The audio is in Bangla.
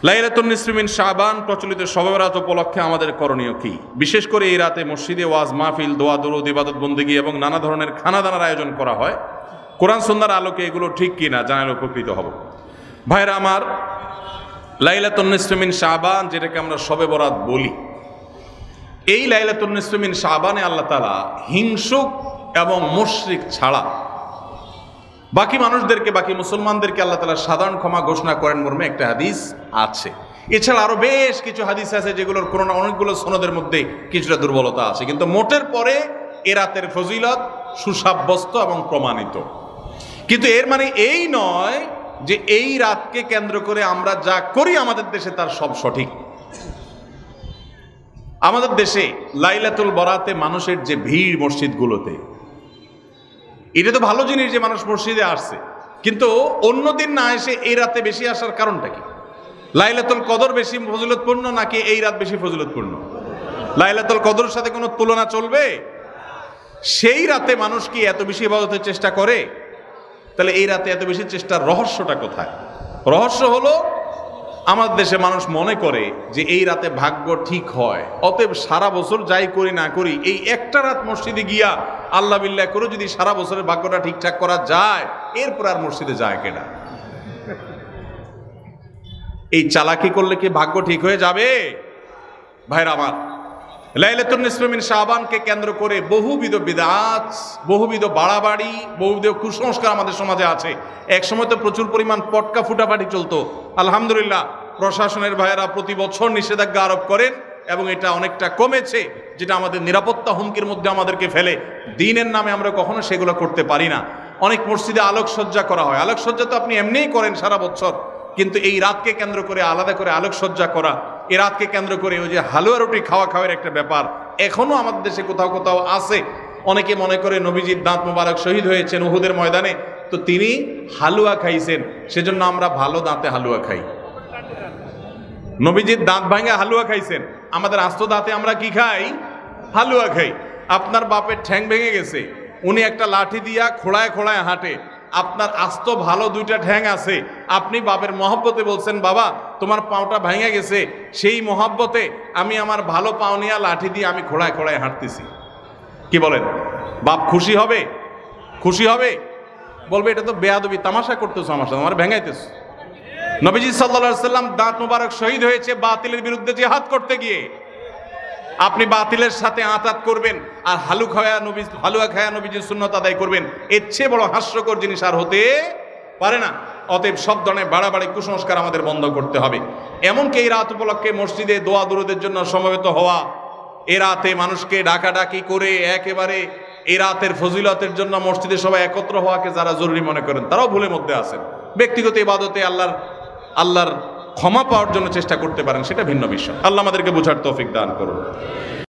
লাইলাতুন নিসফি মিন শাবান প্রচলিত শবে বরাত উপলক্ষে আমাদের করণীয় কি? বিশেষ করে এই রাতে মসজিদে ওয়াজ মাহফিল, দোয়া দুরূদ, ইবাদত বন্দেগী এবং নানা ধরনের খানাদানার আয়োজন করা হয়। কোরআন সুন্নাহর আলোকে এগুলো ঠিক কিনা জানালে উপকৃত হব। ভাইরা আমার, লাইলাতুন নিসফি মিন শাবান যেটাকে আমরা শবে বরাত বলি, এই লাইলাতুন নিসফি মিন শাবানে আল্লাহ তাআলা হিংসুক এবং মুশরিক ছাড়া বাকি মানুষদেরকে, বাকি মুসলমানদেরকে আল্লাহ তাআলা সাধারণ ক্ষমা ঘোষণা করেন মর্মে একটা হাদিস আছে। এছাড়া আরো বেশ কিছু হাদিস আছে যেগুলোর কোনো না অনেকগুলো সনদের মধ্যে কিছুটা দুর্বলতা আছে, কিন্তু মোটের পরে এ রাতের ফজিলত সুসাব্যস্ত এবং প্রমাণিত। কিন্তু এর মানে এই নয় যে এই রাতকে কেন্দ্র করে আমরা যা করি আমাদের দেশে তার সব সঠিক। আমাদের দেশে লাইলাতুল বরাতে মানুষের যে ভিড় মসজিদগুলোতে, এটা তো ভালো জিনিস যে মানুষ মসজিদে আসছে, কিন্তু অন্যদিন না এসে এই রাতে বেশি আসার কারণটা কি? লাইলাতুল কদর বেশি ফজিলতপূর্ণ নাকি এই রাত বেশি ফজিলতপূর্ণ? লাইলাতুল কদরের সাথে কোনো তুলনা চলবে? সেই রাতে মানুষ কি এত বেশি ইবাদতের চেষ্টা করে? তাহলে এই রাতে এত বেশি চেষ্টার রহস্যটা কোথায়? রহস্য হলো আমাদের দেশে মানুষ মনে করে যে এই রাতে ভাগ্য ঠিক হয়, অতএব সারা বছর যাই করি না করি এই একটা রাত মসজিদে গিয়া আল্লাহ বিল্লাহ করে যদি সারা বছরের ভাগ্যটা ঠিকঠাক করা যায়, এরপর আর মসজিদে যায় কেনা। এই চালাকি করলে কি ভাগ্য ঠিক হয়ে যাবে? ভাইরা আমার, লাইলাতুন নিসফি মিন শাবানকে কেন্দ্র করে বহুবিধ বিদআত, বহুবিধ বাড়াবাড়ি, বহুবিধ কুসংস্কার আমাদের সমাজে আছে। এক সময় তো প্রচুর পরিমাণ পটকা ফুটাফাটি চলতো। আলহামদুলিল্লাহ, প্রশাসনের ভাইয়েরা প্রতি বছর নিষেধাজ্ঞা আরোপ করেন এবং এটা অনেকটা কমেছে, যেটা আমাদের নিরাপত্তা হুমকির মধ্যে আমাদেরকে ফেলে। দিনের নামে আমরা কখনো সেগুলো করতে পারি না। অনেক মসজিদে আলোকসজ্জা করা হয়। আলোকসজ্জা তো আপনি এমনিই করেন সারা বছর, কিন্তু এই রাতকে কেন্দ্র করে আলাদা করে আলোকসজ্জা করা, এই রাতকে কেন্দ্র করে ওই যে হালুয়া রুটি খাওয়ার একটা ব্যাপার এখনো আমাদের দেশে কোথাও কোথাও আছে। অনেকে মনে করে নবীজির দাঁত মোবারক শহীদ হয়েছেন উহুদের ময়দানে, তো তিনি হালুয়া খাইছেন, সেজন্য আমরা ভালো দাঁতে হালুয়া খাই। নবীজির দাঁত ভাঙে হালুয়া খাইছেন, আমাদের আস্ত দাঁতে আমরা কি খাই? হালুয়া খাই। আপনার বাপের ঠ্যাং ভেঙে গেছে, উনি একটা লাঠি দিয়া খোড়ায় খোড়ায় হাঁটে, আপনার আস্ত ভালো দুইটা ঠ্যাং আছে, আপনি বাপের মহব্বতে বলছেন বাবা তোমার পাওটা ভেঙে গেছে, সেই মহব্বতে আমি আমার ভালো পাও নিয়ে লাঠি দিয়ে আমি খোড়ায় খোড়ায় হাঁটতেছি। কি বলেন? বাপ খুশি হবে? খুশি হবে? বলবে এটা তো বেয়াদবি, তামাশা করতেছো আমার সাথে, আমার ভেঙাইতেছো। নবীজি সাল্লাল্লাহু আলাইহি ওয়াসাল্লাম দাঁত মোবারক শহীদ হয়েছে বাতিলের বিরুদ্ধে জিহাদ করতে গিয়ে। আপনি বাতিলের সাথে আঁতাত করবেন আর হালুয়া খায়া নবীজির সুন্নত আদায় করবেন, এর চেয়ে বড় হাস্যকর জিনিস আর হতে পারে না। অতএব সব ধরনের বাড়াবাড়ি কুসংস্কার আমাদের বন্ধ করতে হবে। এমনকি এই রাত উপলক্ষে মসজিদে দোয়া দুরূদের জন্য সমবেত হওয়া, এ রাতে মানুষকে ডাকাডাকি করে একেবারে এই রাতের ফজিলতের জন্য মসজিদে সবাই একত্র হওয়াকে যারা জরুরি মনে করেন তারাও ভুলের মধ্যে আছেন। ব্যক্তিগত ইবাদতে আল্লাহর ক্ষমা পাওয়ার জন্য চেষ্টা করতে পারেন, সেটা ভিন্ন বিষয়। আল্লাহ আমাদেরকে বোঝার তৌফিক দান করুন।